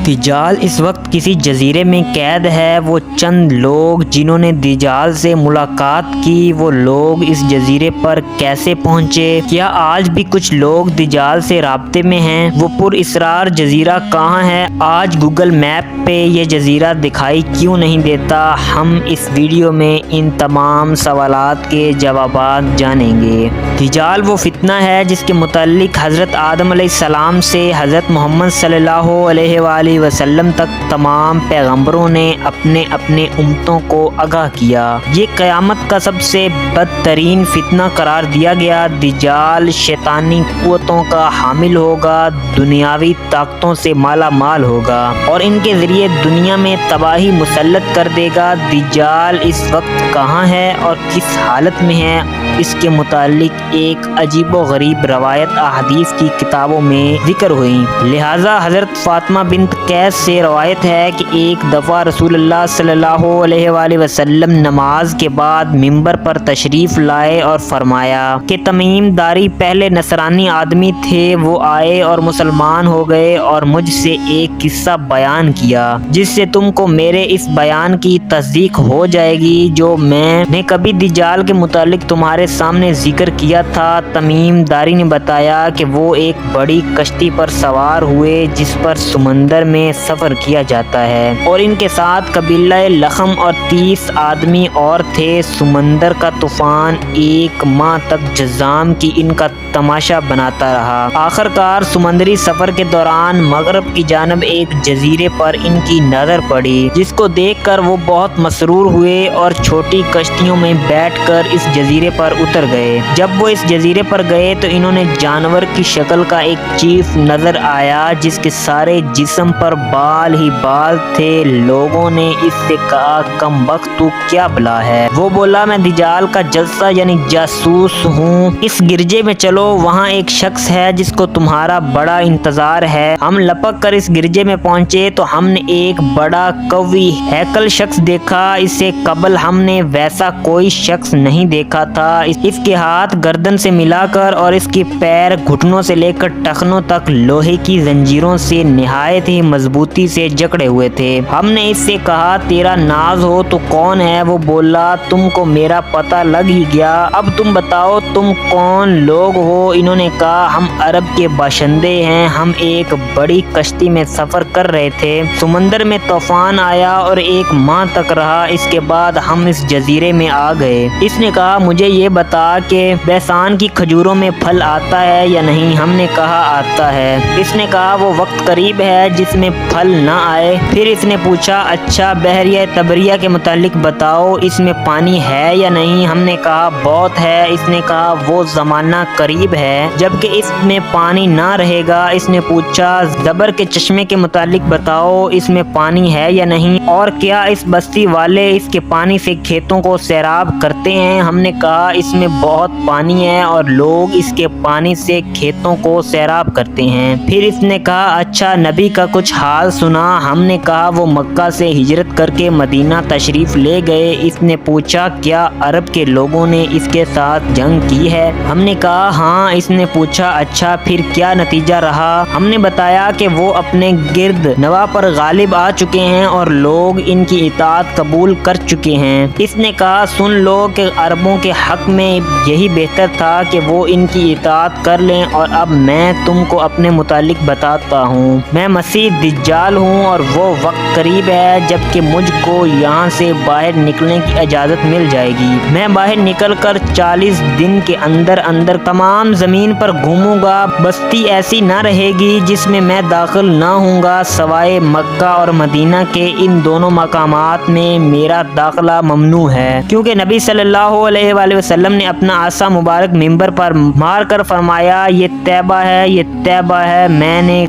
دجال اس وقت کسی جزیرے میں قید ہے۔ وہ چند لوگ جنہوں نے دجال سے ملاقات کی، وہ لوگ اس جزیرے پر کیسے پہنچے؟ کیا آج بھی کچھ لوگ دجال سے رابطے میں ہیں؟ وہ پر اسرار جزیرہ کہاں ہے؟ آج گوگل میپ پہ یہ جزیرہ دکھائی کیوں نہیں دیتا؟ ہم اس ویڈیو میں ان تمام سوالات کے جوابات جانیں گے۔ دجال وہ فتنہ ہے جس کے متعلق حضرت آدم علیہ السلام سے حضرت محمد صلی اللہ علیہ وآلہ وسلم تک تمام پیغمبروں نے اپنے امتوں کو آگاہ کیا۔ یہ قیامت کا سب سے بدترین فتنہ قرار دیا گیا۔ دجال شیطانی قوتوں کا حامل ہوگا، دنیاوی طاقتوں سے مالا مال ہوگا اور ان کے ذریعے دنیا میں تباہی مسلط کر دے گا۔ دجال اس وقت کہاں ہے اور کس حالت میں ہے؟ اس کے متعلق ایک عجیب و غریب روایت احادیث کی کتابوں میں ذکر ہوئی۔ لہٰذا حضرت فاطمہ بنت قیس سے روایت ہے کہ ایک دفعہ رسول اللہ صلی اللہ علیہ وآلہ وسلم نماز کے بعد منبر پر تشریف لائے اور فرمایا کہ تمیم داری پہلے نصرانی آدمی تھے، وہ آئے اور مسلمان ہو گئے اور مجھ سے ایک قصہ بیان کیا جس سے تم کو میرے اس بیان کی تصدیق ہو جائے گی جو میں نے کبھی دجال کے متعلق تمہارے سامنے ذکر کیا تھا۔ تمیم داری نے بتایا کہ وہ ایک بڑی کشتی پر سوار ہوئے جس پر سمندر میں سفر کیا جاتا ہے اور ان کے ساتھ قبیلہ لخم اور 30 آدمی اور تھے۔ سمندر کا طوفان ایک ماہ تک جزام کی ان کا تماشا بناتا رہا۔ آخر کار سمندری سفر کے دوران مغرب کی جانب ایک جزیرے پر ان کی نظر پڑی جس کو دیکھ کر وہ بہت مسرور ہوئے اور چھوٹی کشتیوں میں بیٹھ کر اس جزیرے پر اتر گئے۔ جب وہ اس جزیرے پر گئے تو انہوں نے جانور کی شکل کا ایک چیف نظر آیا جس کے سارے جسم پر بال ہی بال تھے۔ لوگوں نے اس سے کہا کم بخت تو کیا بلا ہے؟ وہ بولا میں دجال کا جلسہ یعنی جاسوس ہوں، اس گرجے میں چلو، وہاں ایک شخص ہے جس کو تمہارا بڑا انتظار ہے۔ ہم لپک کر اس گرجے میں پہنچے تو ہم نے ایک بڑا قوی ہیکل شخص دیکھا، اس سے قبل ہم نے ویسا کوئی شخص نہیں دیکھا تھا۔ اس کے ہاتھ گردن سے ملا کر اور اس کے پیر گھٹنوں سے لے کر ٹخنوں تک لوہے کی زنجیروں سے نہایت ہی مضبوطی سے جکڑے ہوئے تھے۔ ہم نے اس سے کہا تیرا ناز ہو تو کون ہے؟ وہ بولا تم کو میرا پتہ لگ ہی گیا، اب تم بتاؤ تم کون لوگ ہو؟ انہوں نے کہا ہم عرب کے باشندے ہیں، ہم ایک بڑی کشتی میں سفر کر رہے تھے، سمندر میں طوفان آیا اور ایک ماہ تک رہا، اس کے بعد ہم اس جزیرے میں آ گئے۔ اس نے کہا مجھے یہ بتا کہ بیسان کی کھجوروں میں پھل آتا ہے یا نہیں؟ ہم نے کہا آتا ہے۔ اس نے کہا وہ وقت قریب ہے جس میں پھل نہ آئے۔ پھر اس نے پوچھا اچھا بحریہ تبریہ کے متعلق بتاؤ، اس میں پانی ہے یا نہیں؟ ہم نے کہا بہت ہے۔ اس نے کہا وہ زمانہ قریب ہے جبکہ اس میں پانی نہ رہے گا۔ اس نے پوچھا زبر کے چشمے کے متعلق بتاؤ، اس میں پانی ہے یا نہیں؟ اور کیا اس بستی والے اس کے پانی سے کھیتوں کو سیراب کرتے ہیں؟ ہم نے کہا اس میں بہت پانی ہے اور لوگ اس کے پانی سے کھیتوں کو سیراب کرتے ہیں۔ پھر اس نے کہا اچھا نبی کا کچھ حال سنا؟ ہم نے کہا وہ مکہ سے ہجرت کر کے مدینہ تشریف لے گئے۔ اس نے پوچھا کیا عرب کے لوگوں نے اس کے ساتھ جنگ کی ہے؟ ہم نے کہا ہاں۔ اس نے پوچھا اچھا پھر کیا نتیجہ رہا؟ ہم نے بتایا کہ وہ اپنے گرد نواح پر غالب آ چکے ہیں اور لوگ ان کی اطاعت قبول کر چکے ہیں۔ اس نے کہا سن لو کہ عربوں کے حق میں یہی بہتر تھا کہ وہ ان کی اطاعت کر لیں، اور اب میں تم کو اپنے متعلق بتاتا ہوں، میں مسیح دجال ہوں اور وہ وقت قریب ہے جبکہ مجھ کو یہاں سے باہر نکلنے کی اجازت مل جائے گی۔ میں باہر نکل کر 40 دن کے اندر تمام زمین پر گھوموں گا، بستی ایسی نہ رہے گی جس میں میں داخل نہ ہوں گا سوائے مکہ اور مدینہ کے۔ ان دونوں مقامات میں میرا داخلہ ممنوع ہے کیونکہ نبی صلی اللہ علیہ وآلہ وسلم نے اپنا عصا مبارک منبر پر مار کر فرمایا یہ طیبہ ہے، یہ طیبہ ہے۔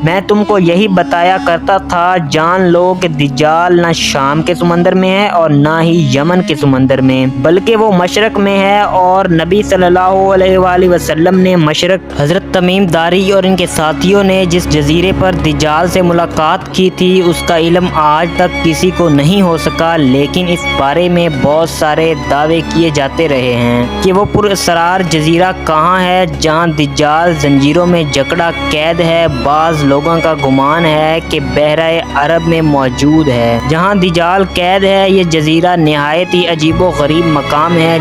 میں تم کو یہی بتایا کرتا تھا، جان لو کہ دجال نہ شام کے سمندر میں ہے اور نہ ہی یمن کے سمندر میں، بلکہ وہ مشرق میں ہے۔ اور نبی صلی اللہ علیہ وآلہ وسلم نے مشرق حضرت تمیم داری اور ان کے ساتھیوں نے جس جزیرے پر دجال سے ملاقات کی تھی اس کا علم آج تک کسی کو نہیں ہو سکا، لیکن اس بارے میں بہت سارے دعوے کیے جاتے رہے ہیں۔ کہ وہ پراسرار جزیرہ کہاں ہے جہاں دجال زنجیروں میں جکڑا قید ہے۔ بعض لوگوں کا گمان ہے کہ بحیرہ عرب میں موجود ہے جہاں دجال قید ہے۔ یہ جزیرہ نہایت ہی عجیب و غریب مقام ہے